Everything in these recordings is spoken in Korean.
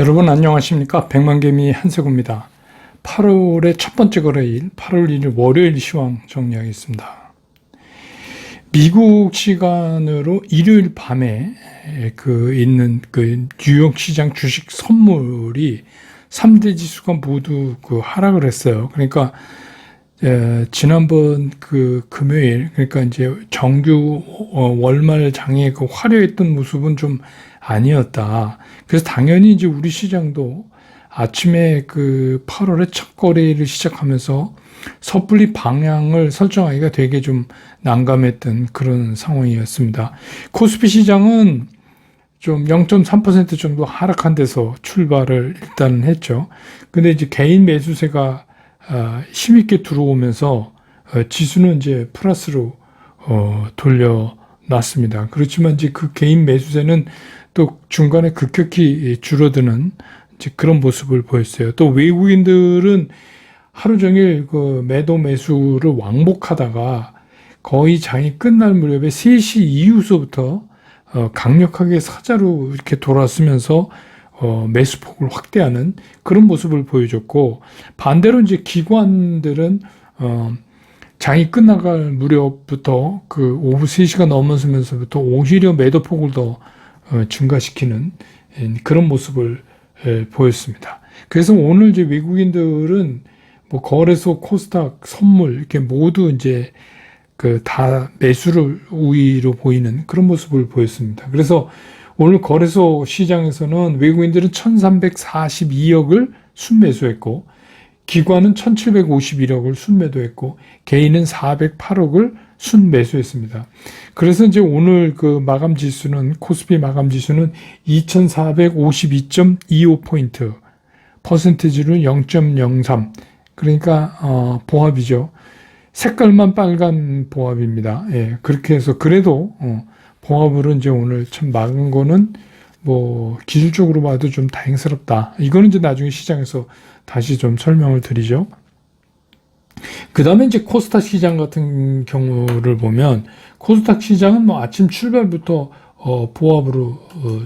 여러분 안녕하십니까? 백만개미 한세구입니다. 8월의 첫 번째 거래일 8월 1일 월요일 시황 정리하겠습니다. 미국 시간으로 일요일 밤에 있는 뉴욕 시장 주식 선물이 3대 지수가 모두 하락을 했어요. 그러니까 지난번 금요일, 그러니까 이제 정규 월말 장에 화려했던 모습은 좀 아니었다. 그래서 당연히 이제 우리 시장도 아침에 8월의 첫 거래일을 시작하면서 섣불리 방향을 설정하기가 되게 좀 난감했던 그런 상황이었습니다. 코스피 시장은 좀 0.3% 정도 하락한 데서 출발을 일단 했죠. 근데 이제 개인 매수세가 힘있게 들어오면서 지수는 이제 플러스로 돌려놨습니다. 그렇지만 이제 그 개인 매수세는 또 중간에 급격히 줄어드는 이제 그런 모습을 보였어요. 또 외국인들은 하루 종일 매도 매수를 왕복하다가 거의 장이 끝날 무렵에 3시 이후서부터 강력하게 사자로 이렇게 돌아서면서 매수폭을 확대하는 그런 모습을 보여줬고, 반대로 이제 기관들은 장이 끝나갈 무렵부터 오후 3시가 넘어서면서부터 오히려 매도폭을 더 증가시키는 그런 모습을 보였습니다. 그래서 오늘 이제 외국인들은 뭐 거래소, 코스닥, 선물 이렇게 모두 이제 다 매수를 우위로 보이는 그런 모습을 보였습니다. 그래서 오늘 거래소 시장에서는 외국인들은 1342억을 순매수했고, 기관은 1751억을 순매도했고, 개인은 408억을 순매수했습니다. 그래서 이제 오늘 마감 지수는, 코스피 마감 지수는 2452.25포인트, 퍼센티지는 0.03, 그러니까 보합이죠. 색깔만 빨간 보합입니다. 예, 그렇게 해서 그래도 보합으로 이제 오늘 참 막은 거는 뭐 기술적으로 봐도 좀 다행스럽다. 이거는 이제 나중에 시장에서 다시 좀 설명을 드리죠. 그 다음에 이제 코스닥 시장 같은 경우를 보면, 코스닥 시장은 뭐 아침 출발부터 보합으로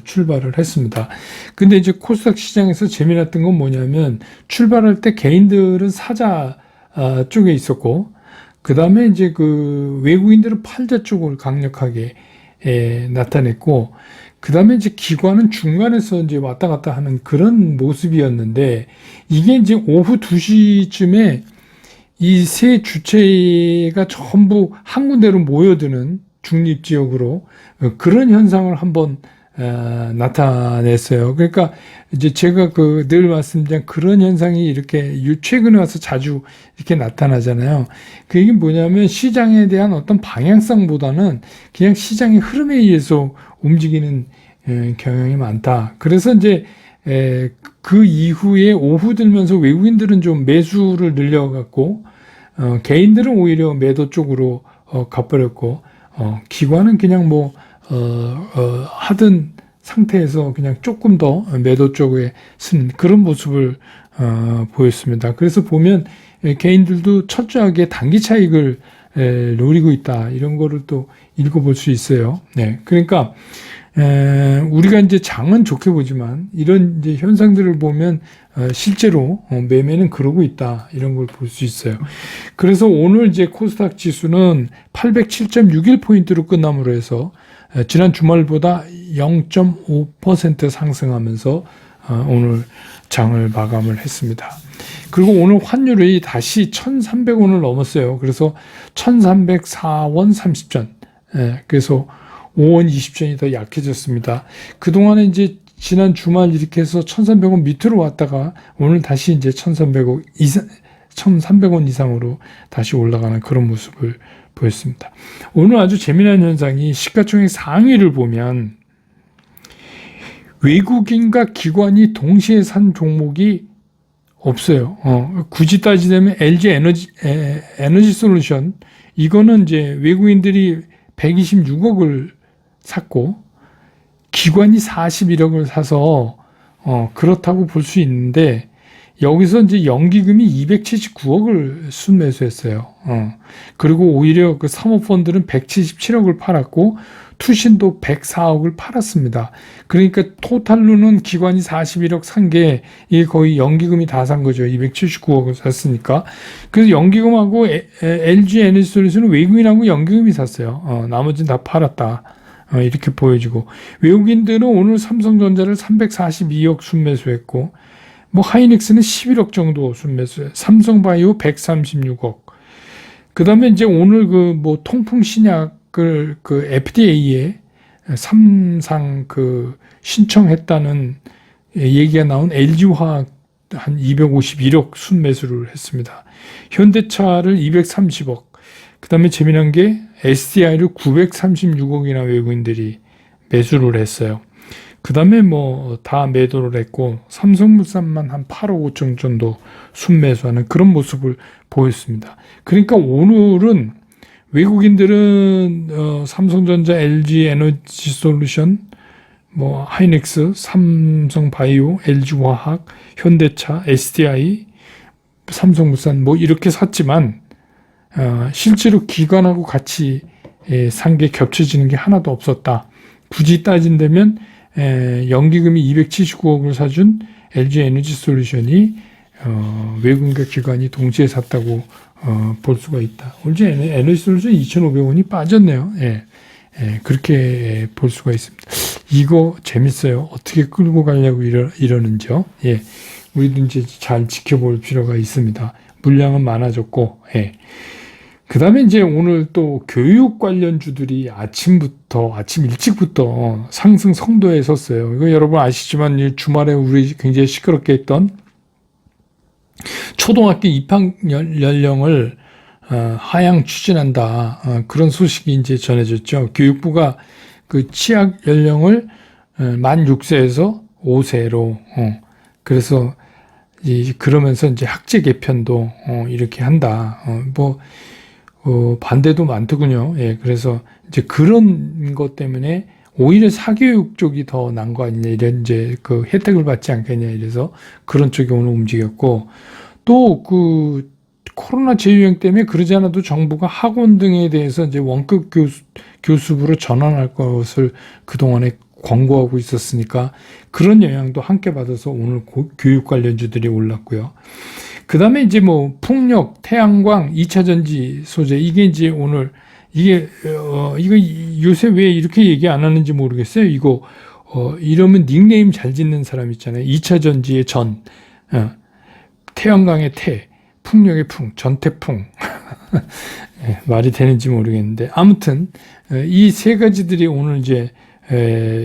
출발을 했습니다. 근데 이제 코스닥 시장에서 재미났던 건 뭐냐면, 출발할 때 개인들은 사자 쪽에 있었고, 그 다음에 이제 외국인들은 팔자 쪽을 강력하게 나타냈고, 그 다음에 이제 기관은 중간에서 이제 왔다 갔다 하는 그런 모습이었는데, 이게 이제 오후 2시쯤에 이 세 주체가 전부 한 군데로 모여드는 중립지역으로 그런 현상을 한번 나타냈어요. 그러니까 이제 제가 늘 말씀드린 그런 현상이 이렇게 최근에 와서 자주 이렇게 나타나잖아요. 그 얘기는 뭐냐면, 시장에 대한 어떤 방향성보다는 그냥 시장의 흐름에 의해서 움직이는 경향이 많다. 그래서 이제 그 이후에 오후 들면서 외국인들은 좀 매수를 늘려갖고, 개인들은 오히려 매도 쪽으로 가버렸고, 기관은 그냥 뭐 하던 상태에서 그냥 조금 더 매도 쪽에 쓴 그런 모습을 보였습니다. 그래서 보면 개인들도 철저하게 단기 차익을 노리고 있다, 이런 거를 또 읽어볼 수 있어요. 네, 그러니까 우리가 이제 장은 좋게 보지만 이런 이제 현상들을 보면 실제로 매매는 그러고 있다, 이런 걸 볼 수 있어요. 그래서 오늘 이제 코스닥 지수는 807.61포인트로 끝남으로 해서 지난 주말보다 0.5% 상승하면서 오늘 장을 마감을 했습니다. 그리고 오늘 환율이 다시 1,300원을 넘었어요. 그래서 1,304원 30전. 그래서 5원 20전이 더 약해졌습니다. 그동안에 이제 지난 주말 이렇게 해서 1,300원 밑으로 왔다가 오늘 다시 이제 1,300원 이상으로 다시 올라가는 그런 모습을 보였습니다. 오늘 아주 재미난 현상이, 시가총액 상위를 보면 외국인과 기관이 동시에 산 종목이 없어요. 굳이 따지자면 LG 에너지 솔루션, 이거는 이제 외국인들이 126억을 샀고 기관이 41억을 사서 그렇다고 볼 수 있는데, 여기서 이제 연기금이 279억을 순매수했어요. 그리고 오히려 사모펀드는 177억을 팔았고, 투신도 104억을 팔았습니다. 그러니까 토탈로는 기관이 41억 산 게 이게 거의 연기금이 다 산 거죠. 279억을 샀으니까. 그래서 연기금하고 LG 에너지솔루션은 외국인하고 연기금이 샀어요. 나머지는 다 팔았다. 이렇게 보여지고, 외국인들은 오늘 삼성전자를 342억 순매수했고, 뭐 하이닉스는 11억 정도 순매수해, 삼성바이오 136억. 그 다음에 이제 오늘 그 뭐 통풍 신약을 그 FDA에 삼상 그 신청했다는 얘기가 나온 LG화학 한 251억 순매수를 했습니다. 현대차를 230억. 그 다음에 재미난 게 SDI를 936억이나 외국인들이 매수를 했어요. 그 다음에 뭐 다 매도를 했고, 삼성물산만 한 8억 5천 정도 순매수하는 그런 모습을 보였습니다. 그러니까 오늘은 외국인들은 삼성전자, LG 에너지솔루션, 뭐 하이닉스, 삼성바이오, LG화학, 현대차, SDI, 삼성물산 뭐 이렇게 샀지만 실제로 기관하고 같이 산 게 겹쳐지는 게 하나도 없었다. 굳이 따진다면 연기금이 279억을 사준 LG 에너지솔루션이 외국인과 기관이 동시에 샀다고 볼 수가 있다. LG 에너지솔루션 2,500원이 빠졌네요. 그렇게 볼 수가 있습니다. 이거 재밌어요. 어떻게 끌고 가려고 이러는지요. 우리도 이제 잘 지켜볼 필요가 있습니다. 물량은 많아졌고, 그 다음에 이제 오늘 또 교육 관련주들이 아침 일찍부터 상승 성도에 섰어요. 이거 여러분 아시지만 주말에 우리 굉장히 시끄럽게 했던 초등학교 입학 연령을 하향 추진한다. 그런 소식이 이제 전해졌죠. 교육부가 그 취학 연령을 만 6세에서 5세로, 그래서 그러면서 이제 학제 개편도 이렇게 한다. 반대도 많더군요. 그래서 이제 그런 것 때문에 오히려 사교육 쪽이 더 난 거 아니냐, 이런 이제 그 혜택을 받지 않겠냐, 이래서 그런 쪽이 오늘 움직였고, 또 그 코로나 재유행 때문에 그러지 않아도 정부가 학원 등에 대해서 이제 원급 교습으로 전환할 것을 그동안에 권고하고 있었으니까 그런 영향도 함께 받아서 오늘 교육 관련주들이 올랐고요. 그 다음에 이제 뭐 풍력, 태양광, 2차 전지 소재, 이게 이제 오늘 이거 요새 왜 이렇게 얘기 안 하는지 모르겠어요. 이거 이러면 닉네임 잘 짓는 사람 있잖아요. 2차 전지의 전, 태양광의 태, 풍력의 풍, 전태풍. 말이 되는지 모르겠는데, 아무튼 이 세 가지들이 오늘 이제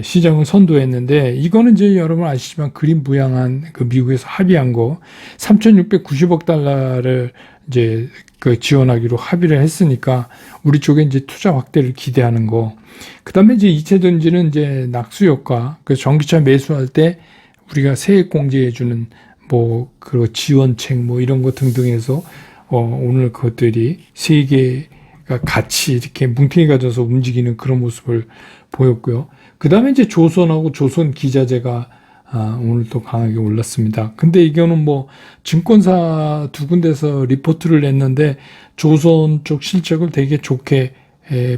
시장을 선도했는데, 이거는 이제 여러분 아시지만 그린 부양한 그 미국에서 합의한 거 3,690억 달러를 이제 그 지원하기로 합의를 했으니까 우리 쪽에 이제 투자 확대를 기대하는 거. 그다음에 이제 2차 전지는 이제 낙수 효과, 그 전기차 매수할 때 우리가 세액 공제해 주는 뭐 그 지원책 뭐 이런 거 등등해서 오늘 그것들이 세 개가 같이 이렇게 뭉탱이 가져서 움직이는 그런 모습을 보였고요. 그 다음에 이제 조선하고 조선 기자재가 오늘 또 강하게 올랐습니다. 근데 이거는 뭐 증권사 두 군데서 리포트를 냈는데 조선 쪽 실적을 되게 좋게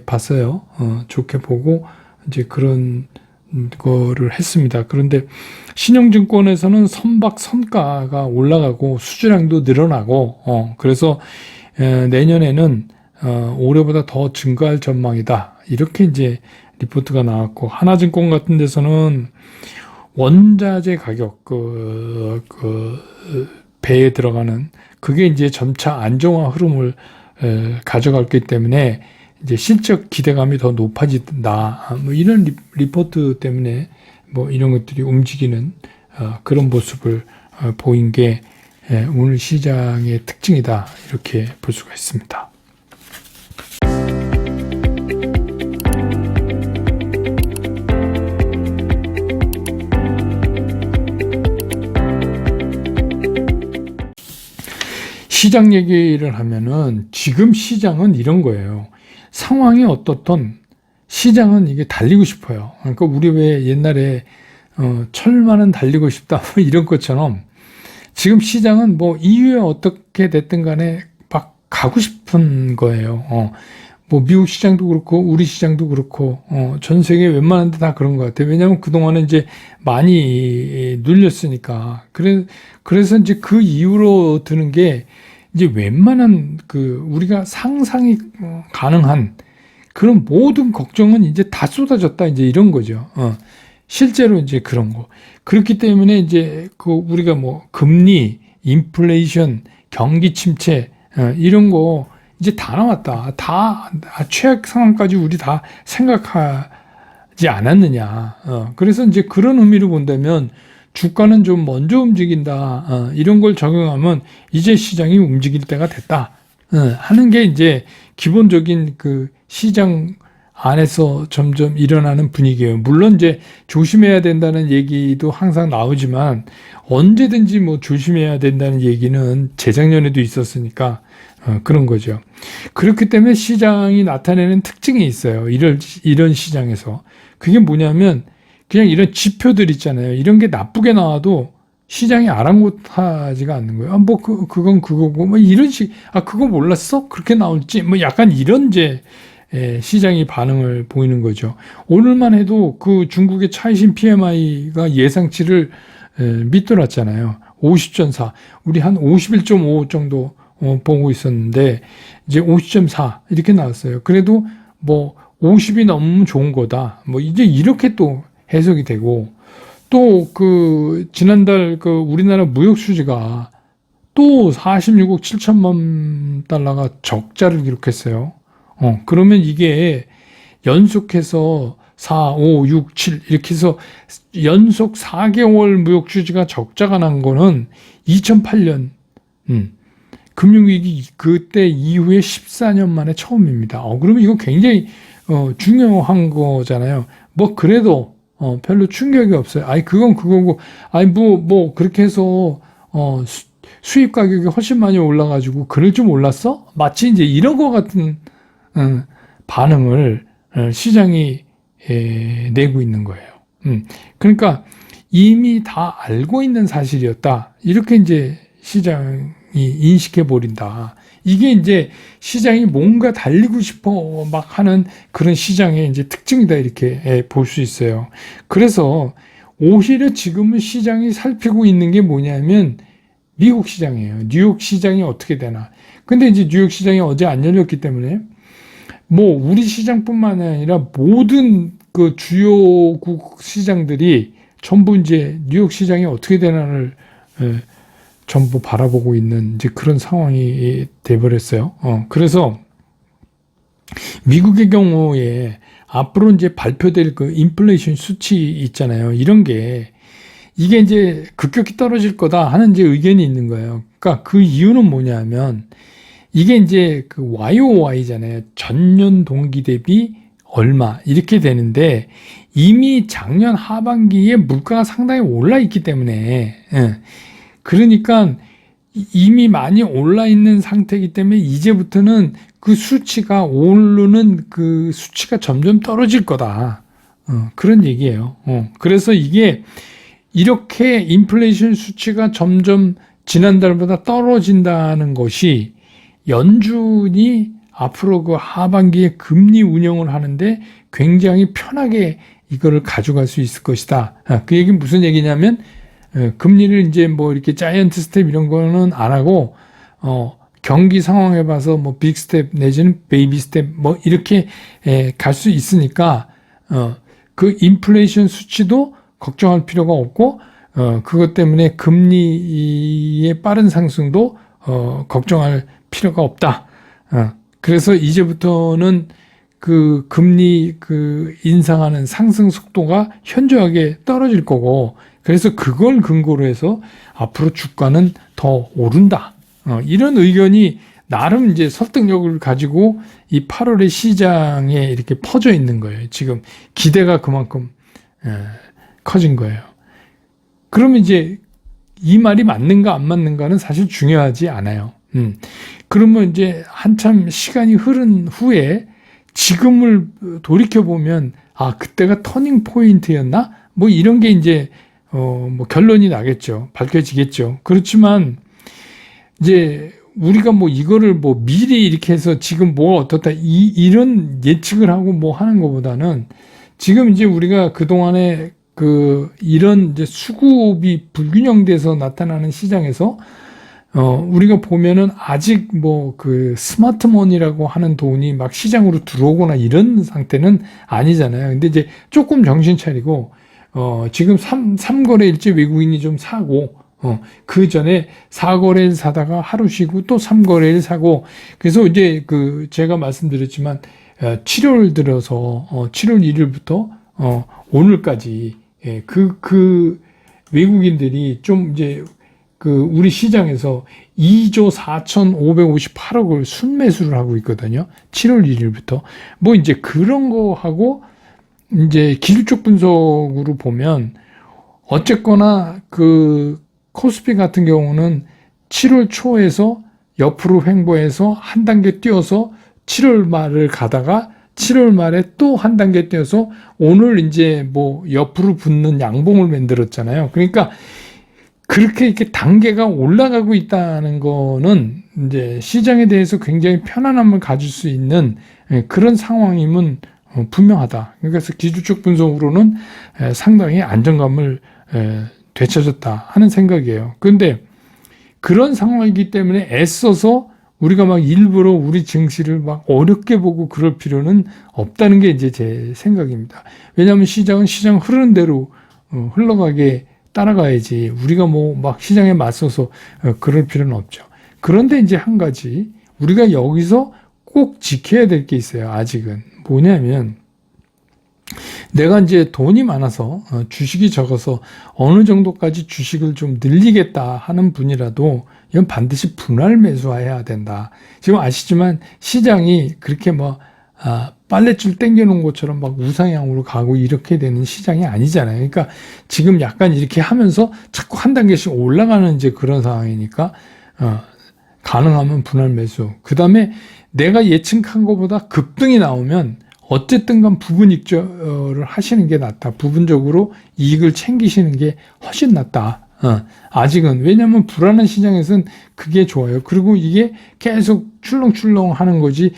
봤어요. 좋게 보고 이제 그런 거를 했습니다. 그런데 신영증권에서는 선박 선가가 올라가고 수주량도 늘어나고 그래서 내년에는 올해보다 더 증가할 전망이다. 이렇게 이제 리포트가 나왔고, 하나증권 같은 데서는 원자재 가격, 배에 들어가는 그게 이제 점차 안정화 흐름을 가져갈 거기 때문에 이제 실적 기대감이 더 높아진다. 뭐 이런 리포트 때문에 뭐 이런 것들이 움직이는 그런 모습을 보인 게 오늘 시장의 특징이다. 이렇게 볼 수가 있습니다. 시장 얘기를 하면은 지금 시장은 이런 거예요. 상황이 어떻든 시장은 이게 달리고 싶어요. 그러니까 우리 왜 옛날에 철만은 달리고 싶다 뭐 이런 것처럼 지금 시장은 뭐 이후에 어떻게 됐든 간에 막 가고 싶은 거예요. 뭐 미국 시장도 그렇고 우리 시장도 그렇고 전 세계 웬만한 데 다 그런 것 같아요. 왜냐하면 그동안은 이제 많이 눌렸으니까. 그래서 이제 그 이후로 드는 게 이제 웬만한 우리가 상상이 가능한 그런 모든 걱정은 이제 다 쏟아졌다 이제 이런 거죠. 실제로 이제 그런 거. 그렇기 때문에 이제 우리가 뭐 금리, 인플레이션, 경기 침체 이런 거 이제 다 나왔다. 다 최악 상황까지 우리 다 생각하지 않았느냐. 그래서 이제 그런 의미로 본다면 주가는 좀 먼저 움직인다. 이런 걸 적용하면 이제 시장이 움직일 때가 됐다. 하는 게 이제 기본적인 시장 안에서 점점 일어나는 분위기예요. 물론 이제 조심해야 된다는 얘기도 항상 나오지만 언제든지 뭐 조심해야 된다는 얘기는 재작년에도 있었으니까 그런 거죠. 그렇기 때문에 시장이 나타내는 특징이 있어요. 이런 시장에서. 그게 뭐냐면 그냥 이런 지표들 있잖아요. 이런 게 나쁘게 나와도 시장이 아랑곳하지가 않는 거예요. 그건 그거고, 뭐 이런 그거 몰랐어? 그렇게 나올지? 뭐 약간 이런 시장이 반응을 보이는 거죠. 오늘만 해도 중국의 차이신 PMI가 예상치를 밑돌았잖아요. 50.4. 우리 한 51.5 정도 보고 있었는데, 이제 50.4 이렇게 나왔어요. 그래도 뭐 50이 넘으면 좋은 거다. 뭐 이제 이렇게 또 해석이 되고, 또 지난달 우리나라 무역 수지가 또 46억 7천만 달러가 적자를 기록했어요. 그러면 이게 연속해서 4, 5, 6, 7 이렇게 해서 연속 4개월 무역 수지가 적자가 난 거는 2008년 금융위기 그때 이후에 14년 만에 처음입니다. 그러면 이거 굉장히 중요한 거잖아요. 뭐 그래도 별로 충격이 없어요. 그건 그거고, 뭐 그렇게 해서 수입 가격이 훨씬 많이 올라가지고 그럴 줄 몰랐어? 마치 이제 이런 거 같은 반응을 시장이 내고 있는 거예요. 그러니까 이미 다 알고 있는 사실이었다. 이렇게 이제 시장이 인식해 버린다. 이게 이제 시장이 뭔가 달리고 싶어 막 하는 그런 시장의 이제 특징이다. 이렇게 볼 수 있어요. 그래서 오히려 지금은 시장이 살피고 있는 게 뭐냐면 미국 시장이에요. 뉴욕 시장이 어떻게 되나. 근데 이제 뉴욕 시장이 어제 안 열렸기 때문에 뭐 우리 시장뿐만 아니라 모든 주요국 시장들이 전부 이제 뉴욕 시장이 어떻게 되나를 전부 바라보고 있는 이제 그런 상황이 돼버렸어요. 그래서 미국의 경우에 앞으로 이제 발표될 인플레이션 수치 있잖아요. 이런 게 이게 이제 급격히 떨어질 거다 하는 이제 의견이 있는 거예요. 그러니까 그 이유는 뭐냐면 이게 이제 YOY잖아요. 전년 동기 대비 얼마 이렇게 되는데 이미 작년 하반기에 물가가 상당히 올라 있기 때문에 그러니까 이미 많이 올라 있는 상태이기 때문에 이제부터는 그 수치가 오르는 수치가 점점 떨어질 거다. 그런 얘기예요. 그래서 이게 이렇게 인플레이션 수치가 점점 지난달보다 떨어진다는 것이 연준이 앞으로 하반기에 금리 운영을 하는데 굉장히 편하게 이거를 가져갈 수 있을 것이다. 그 얘기는 무슨 얘기냐면 금리를 이제 뭐 이렇게 자이언트 스텝 이런 거는 안 하고 경기 상황에 봐서 뭐 빅 스텝 내지는 베이비 스텝 뭐 이렇게 갈 수 있으니까 인플레이션 수치도 걱정할 필요가 없고 그것 때문에 금리의 빠른 상승도 걱정할 필요가 없다. 그래서 이제부터는 금리 인상하는 상승 속도가 현저하게 떨어질 거고 그래서 그걸 근거로 해서 앞으로 주가는 더 오른다. 이런 의견이 나름 이제 설득력을 가지고 이 8월의 시장에 이렇게 퍼져 있는 거예요. 지금 기대가 그만큼 커진 거예요. 그러면 이제 이 말이 맞는가 안 맞는가는 사실 중요하지 않아요. 그러면 이제 한참 시간이 흐른 후에 지금을 돌이켜보면 그때가 터닝 포인트였나? 뭐 이런 게 이제 뭐 결론이 나겠죠. 밝혀지겠죠. 그렇지만 이제 우리가 뭐 이거를 뭐 미리 이렇게 해서 지금 뭐가 어떻다 이런 예측을 하고 뭐 하는 것보다는 지금 이제 우리가 그동안에 이런 이제 수급이 불균형돼서 나타나는 시장에서 우리가 보면은 아직 뭐 스마트머니라고 하는 돈이 막 시장으로 들어오거나 이런 상태는 아니잖아요. 근데 이제 조금 정신 차리고 지금 3거래일째 외국인이 좀 사고 그 전에 4거래일 사다가 하루 쉬고 또 3거래일 사고 그래서 이제 제가 말씀드렸지만 7월 들어서 7월 1일부터 오늘까지 외국인들이 좀 이제 우리 시장에서 2조 4,558억을 순매수를 하고 있거든요. 7월 1일부터. 뭐 이제 그런 거 하고 이제 기술적 분석으로 보면 어쨌거나 코스피 같은 경우는 7월 초에서 옆으로 횡보해서 한 단계 뛰어서 7월 말을 가다가 7월 말에 또 한 단계 뛰어서 오늘 이제 뭐 옆으로 붙는 양봉을 만들었잖아요. 그러니까 그렇게 이렇게 단계가 올라가고 있다는 거는 이제 시장에 대해서 굉장히 편안함을 가질 수 있는 그런 상황임은 분명하다. 그래서 기술적 분석으로는 상당히 안정감을 되찾았다 하는 생각이에요. 그런데 그런 상황이기 때문에 애써서 우리가 막 일부러 우리 증시를 막 어렵게 보고 그럴 필요는 없다는 게 이제 제 생각입니다. 왜냐하면 시장은 시장 흐르는 대로 흘러가게 따라가야지 우리가 뭐 막 시장에 맞서서 그럴 필요는 없죠. 그런데 이제 한 가지 우리가 여기서 꼭 지켜야 될 게 있어요. 아직은 뭐냐면 내가 이제 돈이 많아서 주식이 적어서 어느 정도까지 주식을 좀 늘리겠다 하는 분이라도 이건 반드시 분할 매수해야 된다. 지금 아시지만 시장이 그렇게 뭐 빨랫줄 당겨놓은 것처럼 막 우상향으로 가고 이렇게 되는 시장이 아니잖아요. 그러니까 지금 약간 이렇게 하면서 자꾸 한 단계씩 올라가는 이제 그런 상황이니까 가능하면 분할 매수. 그 다음에 내가 예측한 것보다 급등이 나오면 어쨌든 간 부분 익절을 하시는 게 낫다. 부분적으로 이익을 챙기시는 게 훨씬 낫다. 아직은. 왜냐하면 불안한 시장에서는 그게 좋아요. 그리고 이게 계속 출렁출렁 하는 거지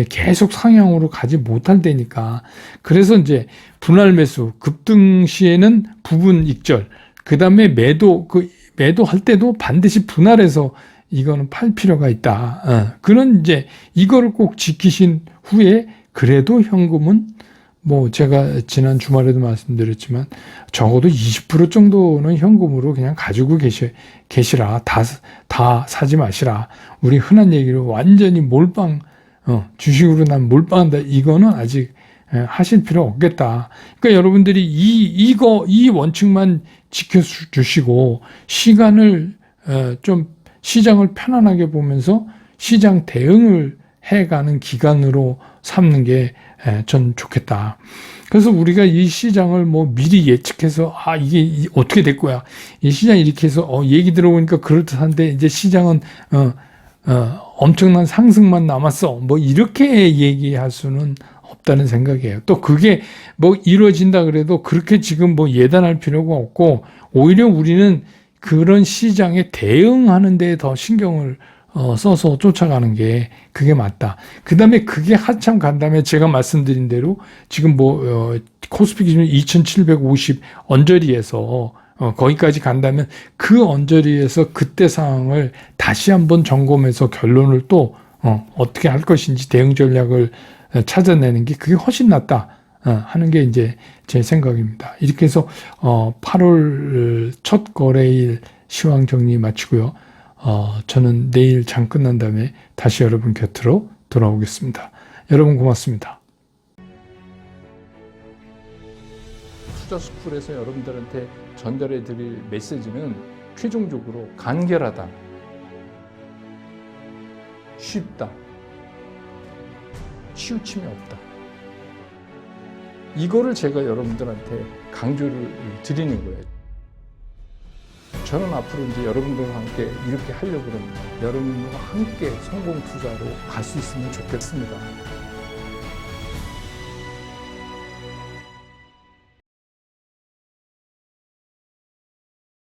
계속 상향으로 가지 못할 때니까. 그래서 이제 분할 매수, 급등 시에는 부분 익절, 그 다음에 매도할 때도 반드시 분할해서 이거는 팔 필요가 있다. 그런 이제 이거를 꼭 지키신 후에 그래도 현금은 뭐 제가 지난 주말에도 말씀드렸지만 적어도 20% 정도는 현금으로 그냥 가지고 계시라. 다 사지 마시라. 우리 흔한 얘기로 완전히 몰빵, 주식으로 난 몰빵한다. 이거는 아직 하실 필요 없겠다. 그러니까 여러분들이 이 원칙만 지켜주시고 시간을 좀 시장을 편안하게 보면서 시장 대응을 해가는 기간으로 삼는 게 전 좋겠다. 그래서 우리가 이 시장을 뭐 미리 예측해서 이게 어떻게 될 거야. 이 시장이 이렇게 해서 얘기 들어보니까 그럴듯한데 이제 시장은 엄청난 상승만 남았어. 뭐 이렇게 얘기할 수는 없다는 생각이에요. 또 그게 뭐 이루어진다 그래도 그렇게 지금 뭐 예단할 필요가 없고 오히려 우리는 그런 시장에 대응하는 데 더 신경을 써서 쫓아가는 게 그게 맞다. 그 다음에 그게 한참 간 다음에 제가 말씀드린 대로 지금 코스피 기준 2750 언저리에서 거기까지 간다면 그 언저리에서 그때 상황을 다시 한번 점검해서 결론을 또 어떻게 할 것인지 대응 전략을 찾아내는 게 그게 훨씬 낫다 하는 게 이제 제 생각입니다. 이렇게 해서 8월 첫 거래일 시황 정리 마치고요. 저는 내일 장 끝난 다음에 다시 여러분 곁으로 돌아오겠습니다. 여러분 고맙습니다. 투자스쿨에서 여러분들한테 전달해 드릴 메시지는 최종적으로 간결하다, 쉽다, 치우침이 없다. 이거를 제가 여러분들한테 강조를 드리는 거예요. 저는 앞으로 이제 여러분들과 함께 이렇게 하려고 합니다. 여러분들과 함께 성공 투자로 갈 수 있으면 좋겠습니다.